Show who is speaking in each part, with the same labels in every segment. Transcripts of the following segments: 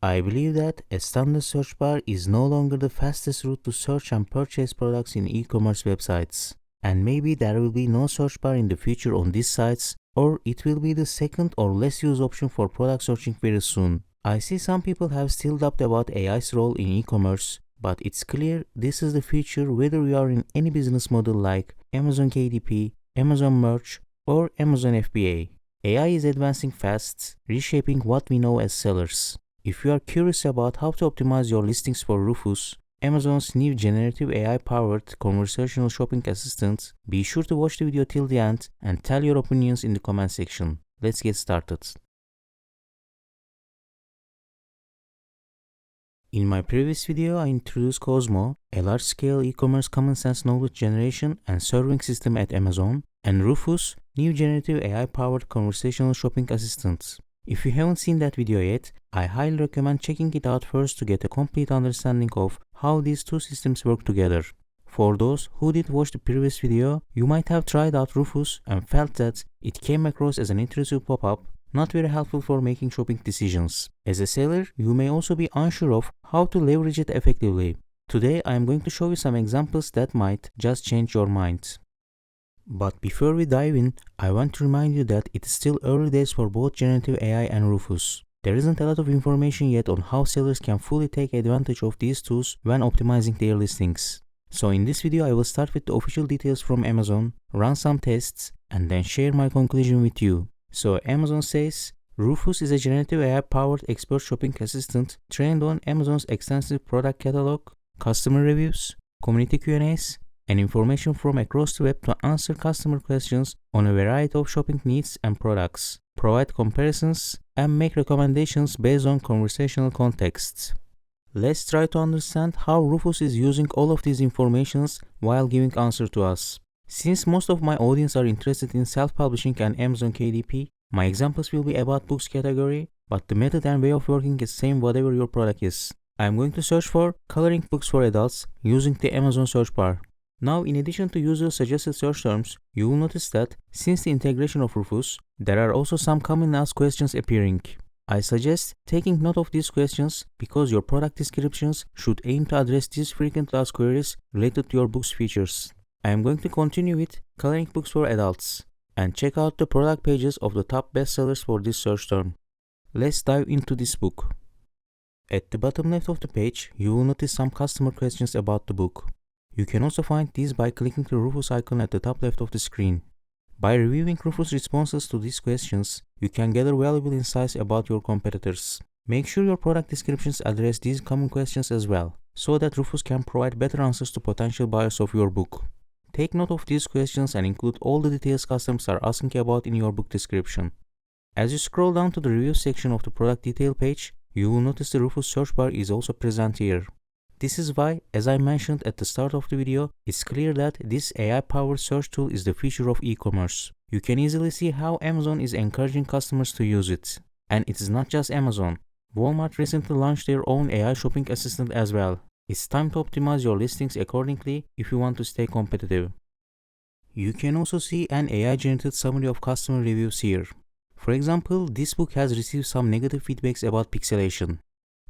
Speaker 1: I believe that a standard search bar is no longer the fastest route to search and purchase products in e-commerce websites. And maybe there will be no search bar in the future on these sites, or it will be the second or less used option for product searching very soon. I see some people have still doubt about AI's role in e-commerce, but it's clear this is the future whether we are in any business model like Amazon KDP, Amazon Merch, or Amazon FBA. AI is advancing fast, reshaping what we know as sellers. If you are curious about how to optimize your listings for Rufus, Amazon's new generative AI-powered conversational shopping assistant, be sure to watch the video till the end and tell your opinions in the comment section. Let's get started. In my previous video, I introduced Cosmo, a large-scale e-commerce common sense knowledge generation and serving system at Amazon, and Rufus, new generative AI-powered conversational shopping assistant. If you haven't seen that video yet, I highly recommend checking it out first to get a complete understanding of how these two systems work together. For those who did watch the previous video, you might have tried out Rufus and felt that it came across as an intrusive pop-up, not very helpful for making shopping decisions. As a seller, you may also be unsure of how to leverage it effectively. Today, I am going to show you some examples that might just change your mind. But before we dive in, I want to remind you that it is still early days for both generative AI and Rufus. There isn't a lot of information yet on how sellers can fully take advantage of these tools when optimizing their listings. So in this video, I will start with the official details from Amazon, run some tests, and then share my conclusion with you. So Amazon says, Rufus is a generative AI-powered expert shopping assistant trained on Amazon's extensive product catalog, customer reviews, community Q&As, and information from across the web to answer customer questions on a variety of shopping needs and products, provide comparisons, and make recommendations based on conversational contexts. Let's try to understand how Rufus is using all of these informations while giving answer to us. Since most of my audience are interested in self-publishing and Amazon KDP, my examples will be about books category, but the method and way of working is same whatever your product is. I am going to search for coloring books for adults using the Amazon search bar. Now, in addition to user suggested search terms, you will notice that since the integration of Rufus, there are also some commonly asked questions appearing. I suggest taking note of these questions because your product descriptions should aim to address these frequently asked queries related to your book's features. I am going to continue with coloring books for adults and check out the product pages of the top bestsellers for this search term. Let's dive into this book. At the bottom left of the page, you will notice some customer questions about the book. You can also find these by clicking the Rufus icon at the top left of the screen. By reviewing Rufus responses to these questions, you can gather valuable insights about your competitors. Make sure your product descriptions address these common questions as well, so that Rufus can provide better answers to potential buyers of your book. Take note of these questions and include all the details customers are asking about in your book description. As you scroll down to the review section of the product detail page, you will notice the Rufus search bar is also present here. This is why, as I mentioned at the start of the video, it's clear that this AI-powered search tool is the future of e-commerce. You can easily see how Amazon is encouraging customers to use it. And it is not just Amazon. Walmart recently launched their own AI shopping assistant as well. It's time to optimize your listings accordingly if you want to stay competitive. You can also see an AI-generated summary of customer reviews here. For example, this book has received some negative feedbacks about pixelation.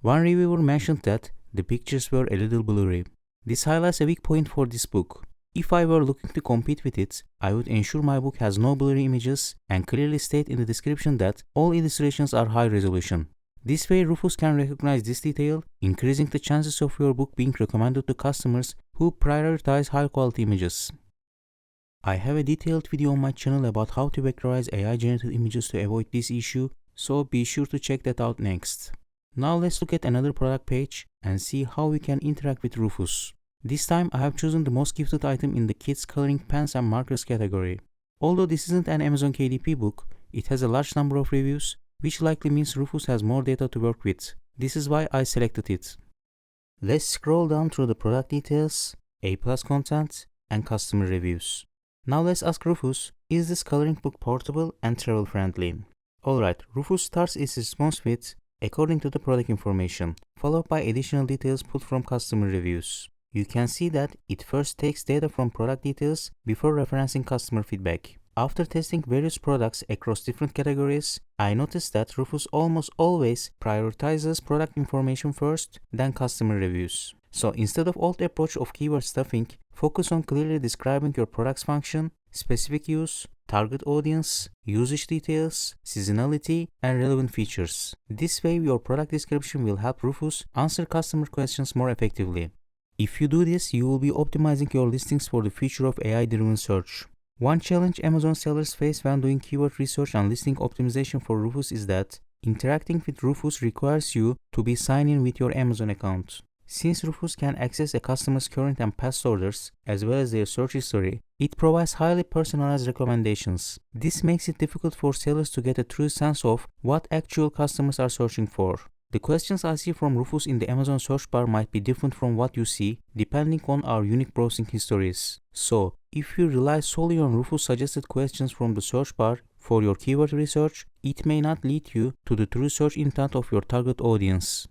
Speaker 1: One reviewer mentioned that the pictures were a little blurry. This highlights a weak point for this book. If I were looking to compete with it, I would ensure my book has no blurry images and clearly state in the description that all illustrations are high resolution. This way, Rufus can recognize this detail, increasing the chances of your book being recommended to customers who prioritize high-quality images. I have a detailed video on my channel about how to vectorize AI-generated images to avoid this issue, so be sure to check that out next. Now let's look at another product page and see how we can interact with Rufus. This time I have chosen the most gifted item in the kids coloring pens and markers category. Although this isn't an Amazon KDP book, it has a large number of reviews, which likely means Rufus has more data to work with. This is why I selected it. Let's scroll down through the product details, A+ content, and customer reviews. Now let's ask Rufus, is this coloring book portable and travel friendly? Alright, Rufus starts its response with according to the product information, followed by additional details put from customer reviews. You can see that it first takes data from product details before referencing customer feedback. After testing various products across different categories, I noticed that Rufus almost always prioritizes product information first, then customer reviews. So instead of old approach of keyword stuffing, focus on clearly describing your product's function, specific use, target audience, usage details, seasonality, and relevant features. This way, your product description will help Rufus answer customer questions more effectively. If you do this, you will be optimizing your listings for the future of AI-driven search. One challenge Amazon sellers face when doing keyword research and listing optimization for Rufus is that interacting with Rufus requires you to be signed in with your Amazon account. Since Rufus can access a customer's current and past orders, as well as their search history, it provides highly personalized recommendations. This makes it difficult for sellers to get a true sense of what actual customers are searching for. The questions I see from Rufus in the Amazon search bar might be different from what you see, depending on our unique browsing histories. So, if you rely solely on Rufus suggested questions from the search bar for your keyword research, it may not lead you to the true search intent of your target audience.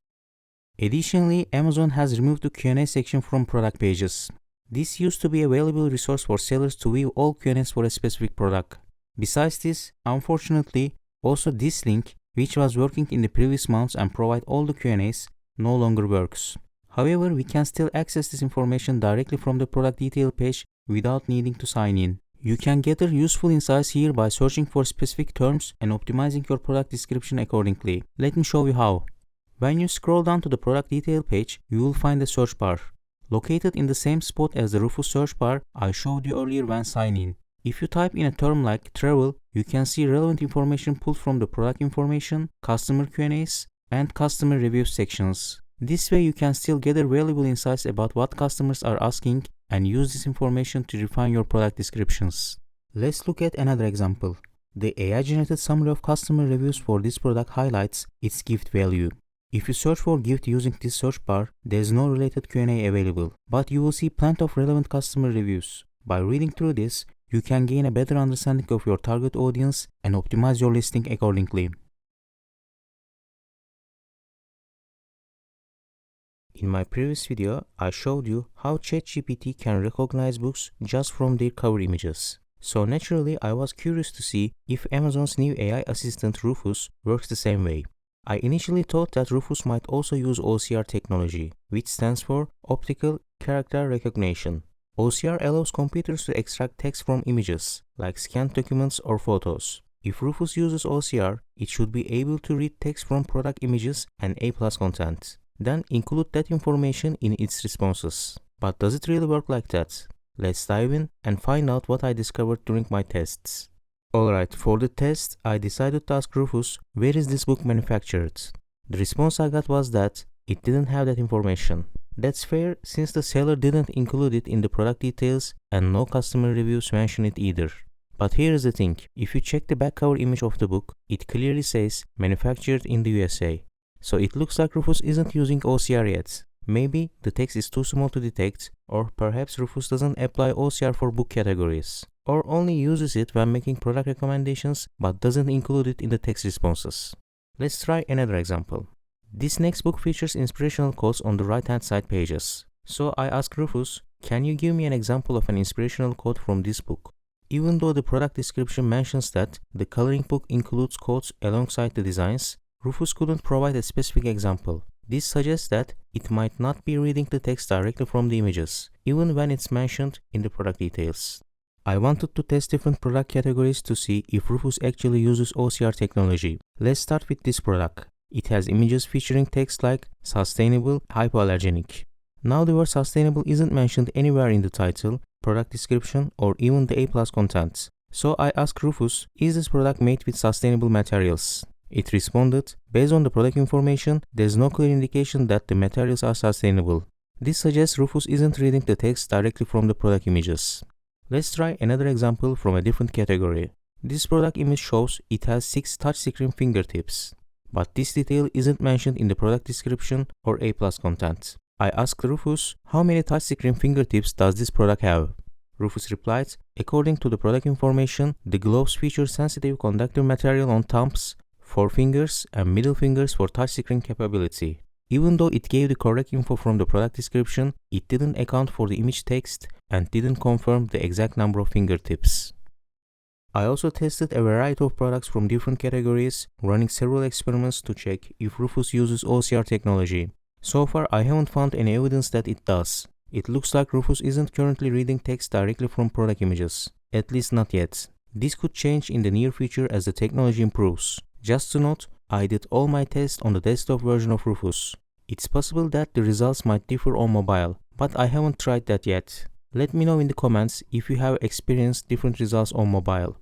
Speaker 1: Additionally, Amazon has removed the Q&A section from product pages. This used to be a valuable resource for sellers to view all Q&As for a specific product. Besides this, unfortunately, also this link, which was working in the previous months and provide all the Q&As, no longer works. However, we can still access this information directly from the product detail page without needing to sign in. You can gather useful insights here by searching for specific terms and optimizing your product description accordingly. Let me show you how. When you scroll down to the product detail page, you will find a search bar. Located in the same spot as the Rufus search bar I showed you earlier when signing in. If you type in a term like travel, you can see relevant information pulled from the product information, customer Q&As, and customer reviews sections. This way you can still gather valuable insights about what customers are asking and use this information to refine your product descriptions. Let's look at another example. The AI-generated summary of customer reviews for this product highlights its gift value. If you search for gift using this search bar, there is no related Q&A available, but you will see plenty of relevant customer reviews. By reading through this, you can gain a better understanding of your target audience and optimize your listing accordingly. In my previous video, I showed you how ChatGPT can recognize books just from their cover images. So naturally, I was curious to see if Amazon's new AI assistant Rufus works the same way. I initially thought that Rufus might also use OCR technology, which stands for Optical Character Recognition. OCR allows computers to extract text from images, like scanned documents or photos. If Rufus uses OCR, it should be able to read text from product images and A+ content, then include that information in its responses. But does it really work like that? Let's dive in and find out what I discovered during my tests. Alright, for the test, I decided to ask Rufus, where is this book manufactured? The response I got was that it didn't have that information. That's fair since the seller didn't include it in the product details and no customer reviews mention it either. But here is the thing, if you check the back cover image of the book, it clearly says manufactured in the USA. So it looks like Rufus isn't using OCR yet. Maybe the text is too small to detect, or perhaps Rufus doesn't apply OCR for book categories, or only uses it when making product recommendations but doesn't include it in the text responses. Let's try another example. This next book features inspirational quotes on the right-hand side pages. So I asked Rufus, can you give me an example of an inspirational quote from this book? Even though the product description mentions that the coloring book includes quotes alongside the designs, Rufus couldn't provide a specific example. This suggests that it might not be reading the text directly from the images, even when it's mentioned in the product details. I wanted to test different product categories to see if Rufus actually uses OCR technology. Let's start with this product. It has images featuring text like sustainable, hypoallergenic. Now the word sustainable isn't mentioned anywhere in the title, product description, or even the A+ content. So I asked Rufus, is this product made with sustainable materials? It responded, based on the product information, there's no clear indication that the materials are sustainable. This suggests Rufus isn't reading the text directly from the product images. Let's try another example from a different category. This product image shows it has 6 touchscreen fingertips. But this detail isn't mentioned in the product description or A+ content. I asked Rufus, how many touchscreen fingertips does this product have? Rufus replied, according to the product information, the gloves feature sensitive conductive material on thumbs, forefingers, and middle fingers for touchscreen capability. Even though it gave the correct info from the product description, it didn't account for the image text and didn't confirm the exact number of fingertips. I also tested a variety of products from different categories, running several experiments to check if Rufus uses OCR technology. So far, I haven't found any evidence that it does. It looks like Rufus isn't currently reading text directly from product images, at least not yet. This could change in the near future as the technology improves. Just to note, I did all my tests on the desktop version of Rufus. It's possible that the results might differ on mobile, but I haven't tried that yet. Let me know in the comments if you have experienced different results on mobile.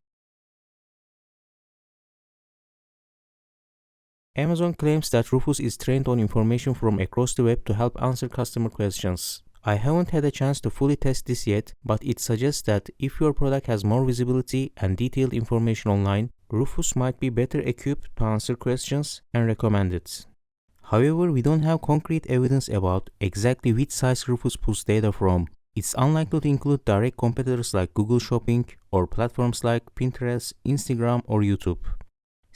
Speaker 1: Amazon claims that Rufus is trained on information from across the web to help answer customer questions. I haven't had a chance to fully test this yet, but it suggests that if your product has more visibility and detailed information online, Rufus might be better equipped to answer questions and recommend it. However, we don't have concrete evidence about exactly which sites Rufus pulls data from. It's unlikely to include direct competitors like Google Shopping or platforms like Pinterest, Instagram, or YouTube.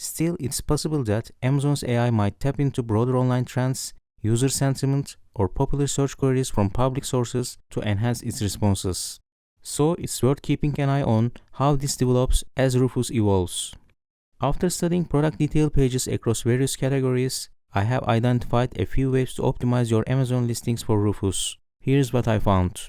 Speaker 1: Still, it's possible that Amazon's AI might tap into broader online trends, user sentiment, or popular search queries from public sources to enhance its responses. So it's worth keeping an eye on how this develops as Rufus evolves. After studying product detail pages across various categories, I have identified a few ways to optimize your Amazon listings for Rufus. Here's what I found.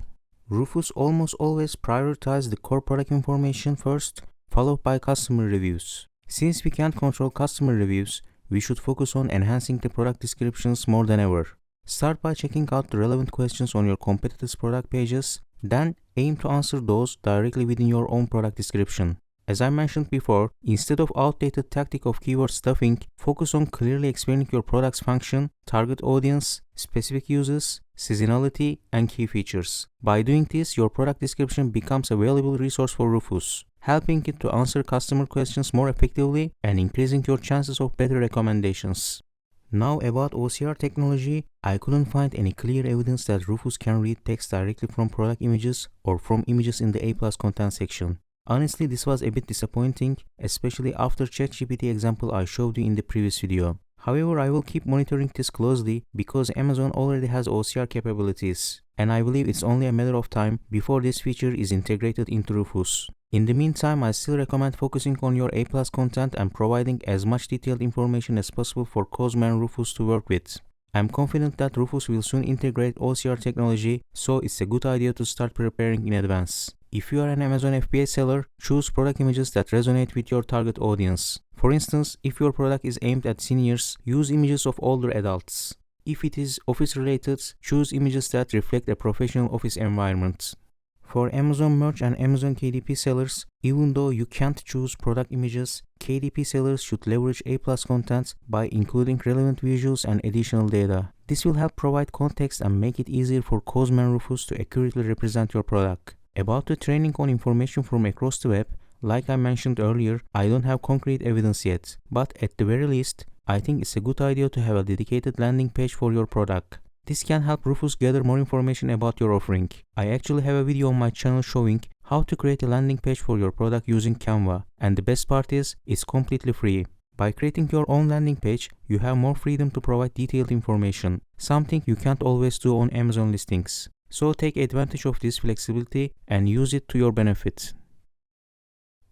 Speaker 1: Rufus almost always prioritizes the core product information first, followed by customer reviews. Since we can't control customer reviews, we should focus on enhancing the product descriptions more than ever. Start by checking out the relevant questions on your competitors' product pages, then aim to answer those directly within your own product description. As I mentioned before, instead of outdated tactic of keyword stuffing, focus on clearly explaining your product's function, target audience, specific uses, seasonality, and key features. By doing this, your product description becomes a valuable resource for Rufus, helping it to answer customer questions more effectively and increasing your chances of better recommendations. Now about OCR technology, I couldn't find any clear evidence that Rufus can read text directly from product images or from images in the A+ content section. Honestly, this was a bit disappointing, especially after ChatGPT example I showed you in the previous video. However, I will keep monitoring this closely because Amazon already has OCR capabilities, and I believe it's only a matter of time before this feature is integrated into Rufus. In the meantime, I still recommend focusing on your A+ content and providing as much detailed information as possible for Cosmo and Rufus to work with. I'm confident that Rufus will soon integrate OCR technology, so it's a good idea to start preparing in advance. If you are an Amazon FBA seller, choose product images that resonate with your target audience. For instance, if your product is aimed at seniors, use images of older adults. If it is office related, choose images that reflect a professional office environment. For Amazon Merch and Amazon KDP sellers, even though you can't choose product images, KDP sellers should leverage A+ content by including relevant visuals and additional data. This will help provide context and make it easier for Cosmo and Rufus to accurately represent your product. About the training on information from across the web, like I mentioned earlier, I don't have concrete evidence yet, but at the very least, I think it's a good idea to have a dedicated landing page for your product. This can help Rufus gather more information about your offering. I actually have a video on my channel showing how to create a landing page for your product using Canva, and the best part is, it's completely free. By creating your own landing page, you have more freedom to provide detailed information, something you can't always do on Amazon listings. So take advantage of this flexibility and use it to your benefit.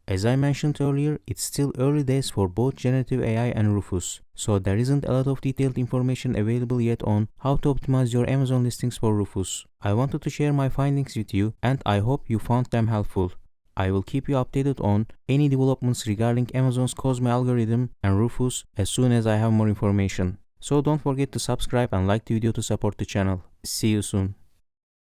Speaker 1: As I mentioned earlier, it's still early days for both generative AI and Rufus, so there isn't a lot of detailed information available yet on how to optimize your Amazon listings for Rufus. I wanted to share my findings with you, and I hope you found them helpful. I will keep you updated on any developments regarding Amazon's Cosmo algorithm and Rufus as soon as I have more information. So don't forget to subscribe and like the video to support the channel. See you soon.